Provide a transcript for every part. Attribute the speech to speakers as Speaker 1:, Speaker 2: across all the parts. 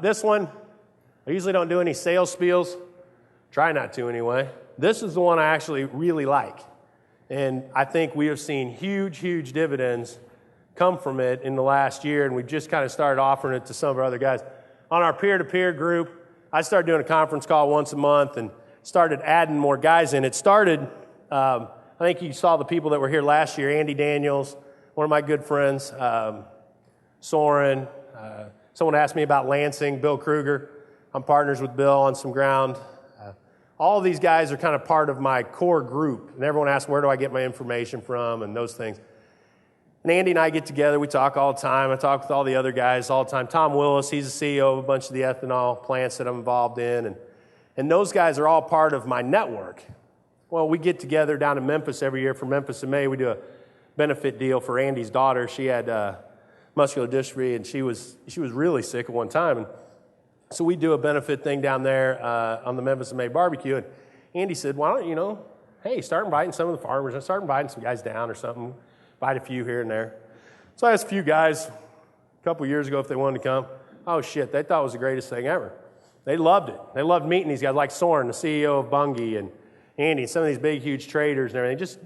Speaker 1: This one, I usually don't do any sales spiels. Try not to anyway. This is the one I actually really like. And I think we have seen huge, huge dividends come from it in the last year, and we've just kind of started offering it to some of our other guys. On our peer-to-peer group, I started doing a conference call once a month and started adding more guys in. It started, I think you saw the people that were here last year, Andy Daniels, one of my good friends, Soren. Someone asked me about Lansing, Bill Kruger. I'm partners with Bill on some ground. All of these guys are kind of part of my core group, and everyone asks, where do I get my information from and those things. And Andy and I get together. We talk all the time. I talk with all the otthe guys all the time. Tom Willis, he's the CEO of a bunch of the ethanol plants that I'm involved in, and those guys are all part of my network. Well, we get together down in Memphis every year for Memphis in May. We do a benefit deal for Andy's daughter. She had muscular dystrophy, and she was really sick at one time. And so we do a benefit thing down there on the Memphis in May barbecue. And Andy said, why don't hey, start inviting some of the farmers. I start inviting some guys down or something. Invite a few here and there. So I asked a few guys a couple years ago if they wanted to come. Oh, shit, they thought it was the greatest thing ever. They loved it. They loved meeting these guys like Soren, the CEO of Bunge, and Andy, some of these big, huge traders and everything. Just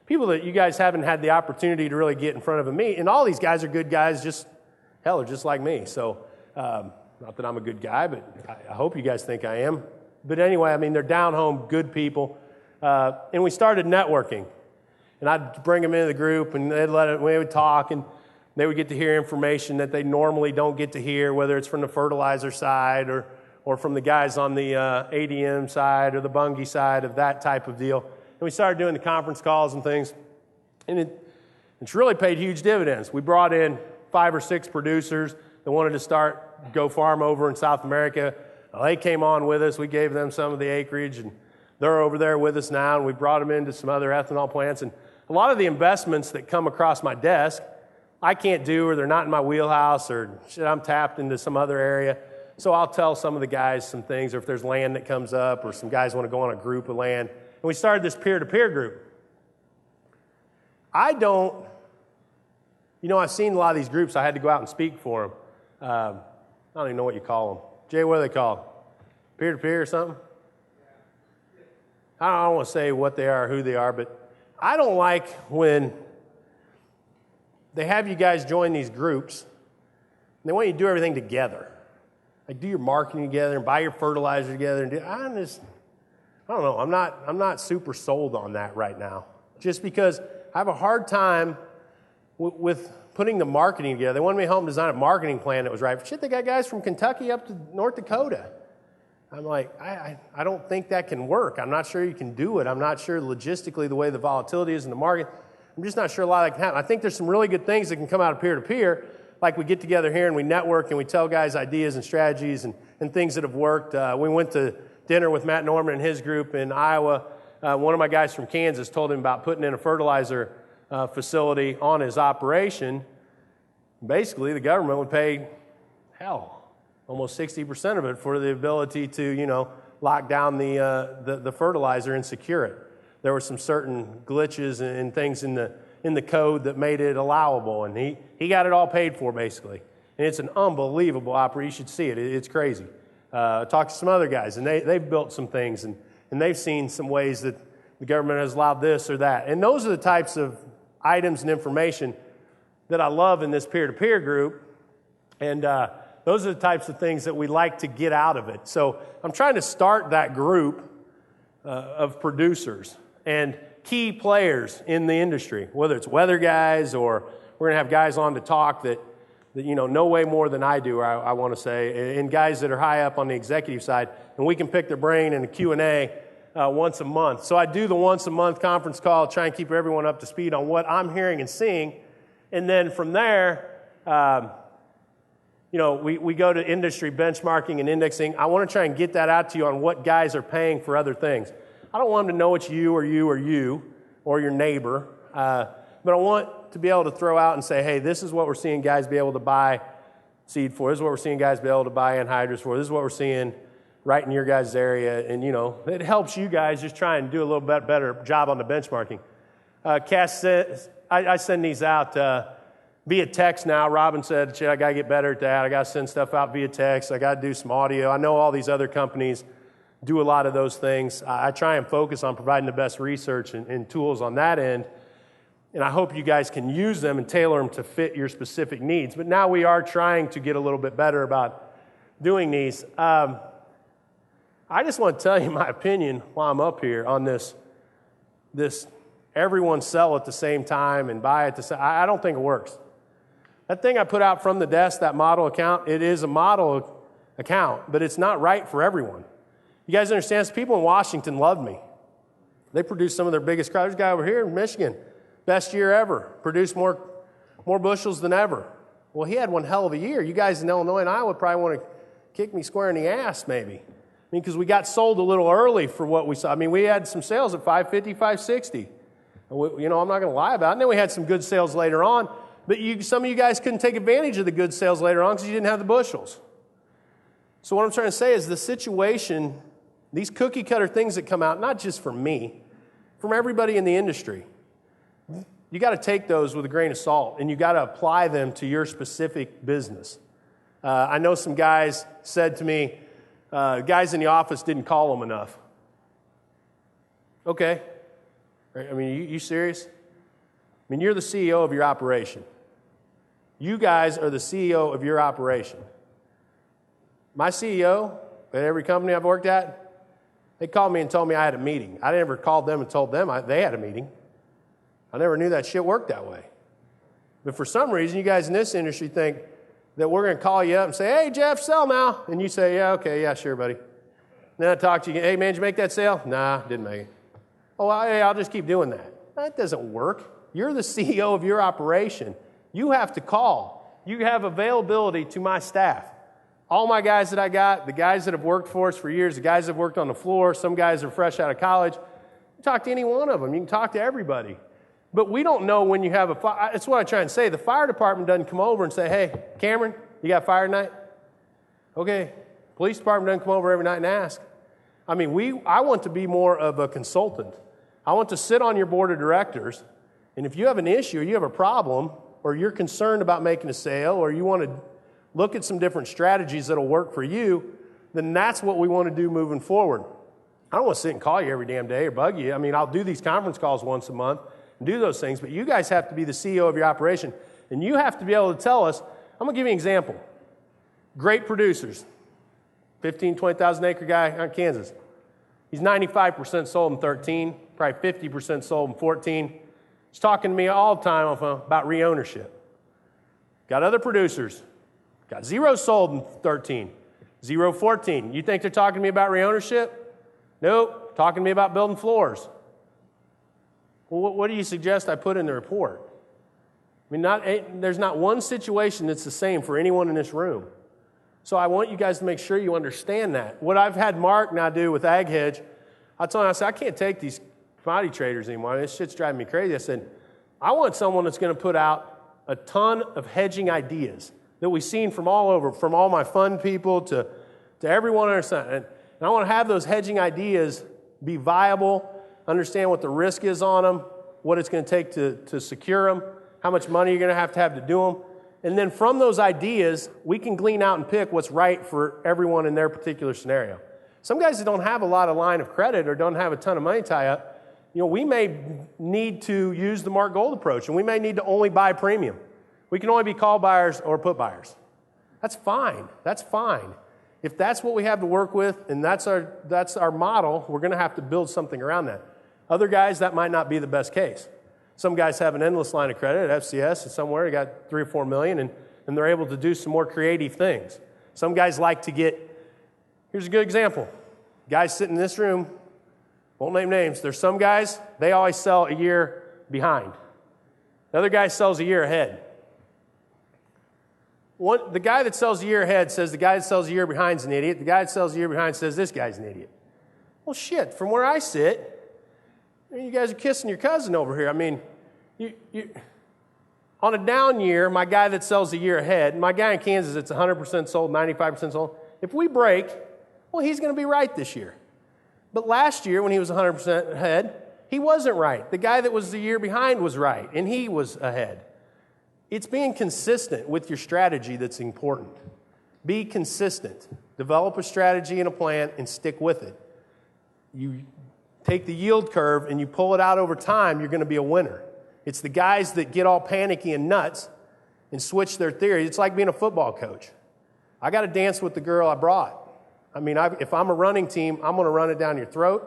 Speaker 1: people that you guys haven't had the opportunity to really get in front of and meet. And all these guys are good guys, they're just like me. So, not that I'm a good guy, but I hope you guys think I am. But anyway, I mean, they're down-home, good people. And we started networking. And I'd bring them into the group, and we would talk, and they would get to hear information that they normally don't get to hear, whether it's from the fertilizer side or from the guys on the ADM side or the Bunge side of that type of deal. And we started doing the conference calls and things, and it's really paid huge dividends. We brought in 5 or 6 producers that wanted to go farm over in South America. They came on with us. We gave them some of the acreage, and they're over there with us now, and we brought them into some other ethanol plants. And a lot of the investments that come across my desk, I can't do, or they're not in my wheelhouse, or I'm tapped into some other area. So I'll tell some of the guys some things, or if there's land that comes up, or some guys want to go on a group of land. And we started this peer-to-peer group. I've seen a lot of these groups. I had to go out and speak for them. I don't even know what you call them. Jay, what are they called? Peer-to-peer or something? I don't want to say what they are or who they are, but I don't like when they have you guys join these groups, and they want you to do everything together. Like do your marketing together and buy your fertilizer together. And I don't know. I'm not super sold on that right now. Just because I have a hard time with putting the marketing together. They wanted me to help them design a marketing plan that was right. Shit, they got guys from Kentucky up to North Dakota. I'm like, I don't think that can work. I'm not sure you can do it. I'm not sure logistically the way the volatility is in the market. I'm just not sure a lot of that can happen. I think there's some really good things that can come out of peer-to-peer, like we get together here and we network and we tell guys ideas and strategies and things that have worked. We went to dinner with Matt Norman and his group in Iowa. One of my guys from Kansas told him about putting in a fertilizer facility on his operation. Basically, the government would pay, almost 60% of it for the ability to, lock down the fertilizer and secure it. There were some certain glitches and things in the code that made it allowable, and he got it all paid for, basically. And it's an unbelievable operation. You should see it. It's crazy. Talked to some other guys, and they've built some things, and they've seen some ways that the government has allowed this or that. And those are the types of items and information that I love in this peer-to-peer group, and those are the types of things that we like to get out of it. So I'm trying to start that group of producers and key players in the industry, whether it's weather guys or we're going to have guys on to talk that know way more than I do, I want to say, and guys that are high up on the executive side, and we can pick their brain in a Q&A once a month. So I do the once-a-month conference call, try and keep everyone up to speed on what I'm hearing and seeing, and then from there, we go to industry benchmarking and indexing. I want to try and get that out to you on what guys are paying for other things. I don't want them to know it's you or you or you or your neighbor, but I want to be able to throw out and say, hey, this is what we're seeing guys be able to buy seed for. This is what we're seeing guys be able to buy anhydrous for. This is what we're seeing right in your guys' area. And, it helps you guys just try and do a little bit better job on the benchmarking. Cass says, I send these out. via text now. Robin said, I got to get better at that. I got to send stuff out via text. I got to do some audio. I know all these other companies do a lot of those things. I try and focus on providing the best research and tools on that end. And I hope you guys can use them and tailor them to fit your specific needs. But now we are trying to get a little bit better about doing these. I just want to tell you my opinion while I'm up here on this everyone sell at the same time and buy at the same. I don't think it works. That thing I put out from the desk, that model account, it is a model account, but it's not right for everyone. You guys understand? People in Washington love me. They produce some of their biggest crowds. There's a guy over here in Michigan, best year ever, produced more bushels than ever. Well, he had one hell of a year. You guys in Illinois and Iowa probably want to kick me square in the ass, maybe. I mean, because we got sold a little early for what we saw. I mean, we had some sales at 550, 560. I'm not going to lie about it. And then we had some good sales later on. But some of you guys couldn't take advantage of the good sales later on because you didn't have the bushels. So what I'm trying to say is the situation, these cookie cutter things that come out, not just from me, from everybody in the industry, you got to take those with a grain of salt and you got to apply them to your specific business. I know some guys said to me, guys in the office didn't call them enough. Okay. I mean, you serious? I mean, you're the CEO of your operation. You guys are the CEO of your operation. My CEO at every company I've worked at, they called me and told me I had a meeting. I never called them and told them they had a meeting. I never knew that shit worked that way. But for some reason, you guys in this industry think that we're going to call you up and say, hey, Jeff, sell now. And you say, yeah, okay, yeah, sure, buddy. Then I talk to you, hey, man, did you make that sale? Nah, didn't make it. Oh, hey, I'll just keep doing that. That doesn't work. You're the CEO of your operation. You have to call. You have availability to my staff. All my guys that I got, the guys that have worked for us for years, the guys that have worked on the floor, some guys are fresh out of college. You talk to any one of them. You can talk to everybody. But we don't know when you have a fire. That's what I try and say. The fire department doesn't come over and say, hey, Cameron, you got fire tonight? Okay. Police department doesn't come over every night and ask. I mean, I want to be more of a consultant. I want to sit on your board of directors, and if you have an issue or you have a problem or you're concerned about making a sale or you want to look at some different strategies that will work for you, then that's what we want to do moving forward. I don't want to sit and call you every damn day or bug you. I mean, I'll do these conference calls once a month and do those things, but you guys have to be the CEO of your operation, and you have to be able to tell us. I'm going to give you an example. Great producers, 15, 20,000 acre guy out in Kansas. He's 95% sold in 13, probably 50% sold in 14. He's talking to me all the time about re-ownership. Got other producers. Got 0 sold in 13, 0, 14. You think they're talking to me about re-ownership? Nope. Talking to me about building floors. Well, what do you suggest I put in the report? I mean, there's not one situation that's the same for anyone in this room. So I want you guys to make sure you understand that. What I've had Mark now do with AgHedge, I told him, I said, I can't take these commodity traders anymore. This shit's driving me crazy. I said, I want someone that's going to put out a ton of hedging ideas that we've seen from all over, from all my fund people to everyone under sun. And I want to have those hedging ideas be viable, understand what the risk is on them, what it's going to take to secure them, how much money you're going to have to do them. And then from those ideas, we can glean out and pick what's right for everyone in their particular scenario. Some guys that don't have a lot of line of credit or don't have a ton of money tie up, we may need to use the Mark Gold approach, and we may need to only buy premium. We can only be call buyers or put buyers. That's fine. That's fine. If that's what we have to work with and that's our model, we're going to have to build something around that. Other guys, that might not be the best case. Some guys have an endless line of credit at FCS and somewhere. They got 3 or 4 million, and they're able to do some more creative things. Some guys like to here's a good example. Guys sitting in this room, won't name names. There's some guys, they always sell a year behind. The other guy sells a year ahead. The guy that sells a year ahead says the guy that sells a year behind is an idiot. The guy that sells a year behind says this guy's an idiot. Well, shit, from where I sit, you guys are kissing your cousin over here. I mean, on a down year, my guy that sells a year ahead, my guy in Kansas that's 100% sold, 95% sold, if we break, well, he's going to be right this year. But last year, when he was 100% ahead, he wasn't right. The guy that was the year behind was right, and he was ahead. It's being consistent with your strategy that's important. Be consistent. Develop a strategy and a plan and stick with it. You take the yield curve and you pull it out over time, you're going to be a winner. It's the guys that get all panicky and nuts and switch their theory. It's like being a football coach. I got to dance with the girl I brought. I mean, if I'm a running team, I'm going to run it down your throat.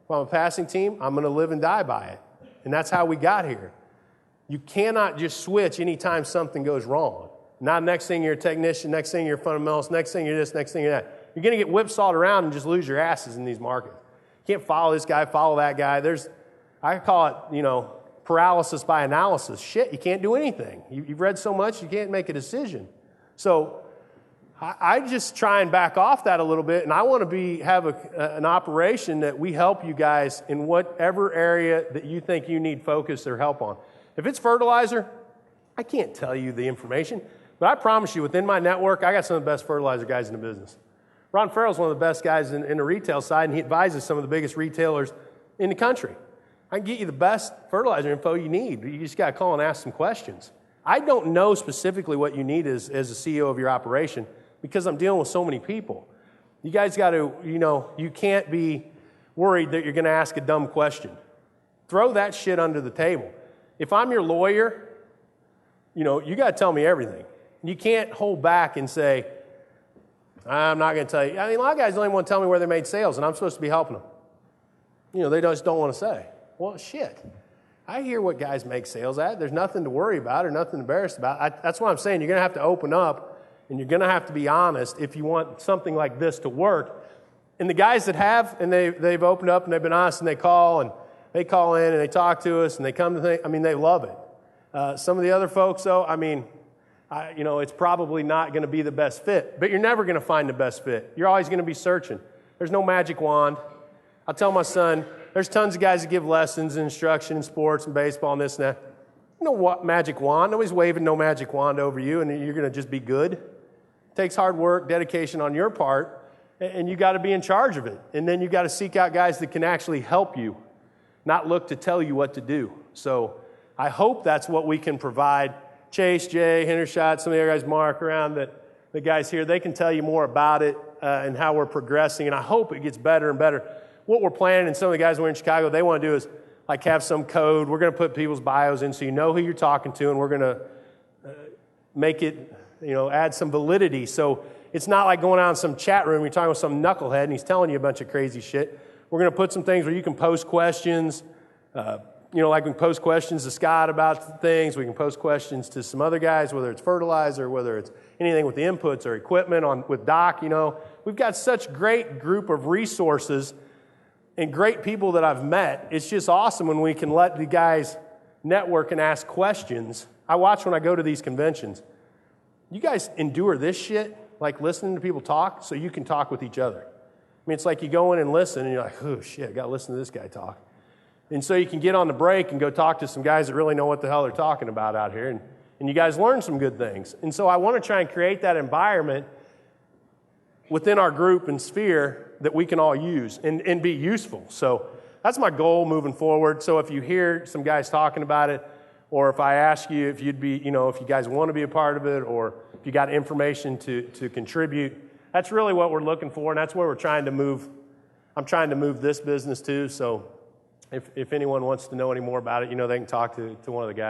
Speaker 1: If I'm a passing team, I'm going to live and die by it. And that's how we got here. You cannot just switch anytime something goes wrong. Not next thing you're a technician, next thing you're a fundamentalist, next thing you're this, next thing you're that. You're going to get whipsawed around and just lose your asses in these markets. You can't follow this guy, follow that guy. I call it, paralysis by analysis. Shit, you can't do anything. You've read so much, you can't make a decision. So I just try and back off that a little bit, and I want to have an operation that we help you guys in whatever area that you think you need focus or help on. If it's fertilizer, I can't tell you the information, but I promise you, within my network, I got some of the best fertilizer guys in the business. Ron Farrell's one of the best guys in the retail side, and he advises some of the biggest retailers in the country. I can get you the best fertilizer info you need. You just got to call and ask some questions. I don't know specifically what you need as a CEO of your operation because I'm dealing with so many people. You guys got to, you can't be worried that you're going to ask a dumb question. Throw that shit under the table. If I'm your lawyer, you got to tell me everything. You can't hold back and say, I'm not going to tell you. I mean, a lot of guys don't even want to tell me where they made sales, and I'm supposed to be helping them. They just don't want to say. Well, shit. I hear what guys make sales at. There's nothing to worry about or nothing embarrassed about. That's what I'm saying. You're going to have to open up, and you're going to have to be honest if you want something like this to work. And the guys that have, and they've opened up and they've been honest, and they call in and they talk to us and they come to think, they love it. Some of the other folks, though, it's probably not going to be the best fit, but you're never going to find the best fit. You're always going to be searching. There's no magic wand. I'll tell my son, there's tons of guys that give lessons and instruction in sports and baseball and this and that. No magic wand. Nobody's waving no magic wand over you and you're going to just be good. It takes hard work, dedication on your part, and you got to be in charge of it. And then you got to seek out guys that can actually help you, not look to tell you what to do. So I hope that's what we can provide. Chase, Jay, Hendershot, some of the other guys, Mark, around the guys here, they can tell you more about it and how we're progressing, and I hope it gets better and better. What we're planning, and some of the guys we're in Chicago, they want to do is like have some code. We're going to put people's bios in so you know who you're talking to, and we're going to make it, add some validity. So it's not like going out in some chat room, you're talking with some knucklehead, and he's telling you a bunch of crazy shit. We're going to put some things where you can post questions, like we can post questions to Scott about things. We can post questions to some other guys, whether it's fertilizer, whether it's anything with the inputs or equipment with Doc. We've got such great group of resources and great people that I've met. It's just awesome when we can let the guys network and ask questions. I watch when I go to these conventions. You guys endure this shit, like listening to people talk, so you can talk with each other. It's like you go in and listen, and you're like, oh, shit, I got to listen to this guy talk. And so you can get on the break and go talk to some guys that really know what the hell they're talking about out here, and you guys learn some good things. And so I want to try and create that environment within our group and sphere that we can all use and be useful. So that's my goal moving forward. So if you hear some guys talking about it, or if I ask you if you'd be, if you guys want to be a part of it, or if you got information to contribute, that's really what we're looking for, and that's where we're trying to move. I'm trying to move this business too. So if anyone wants to know any more about it, they can talk to one of the guys.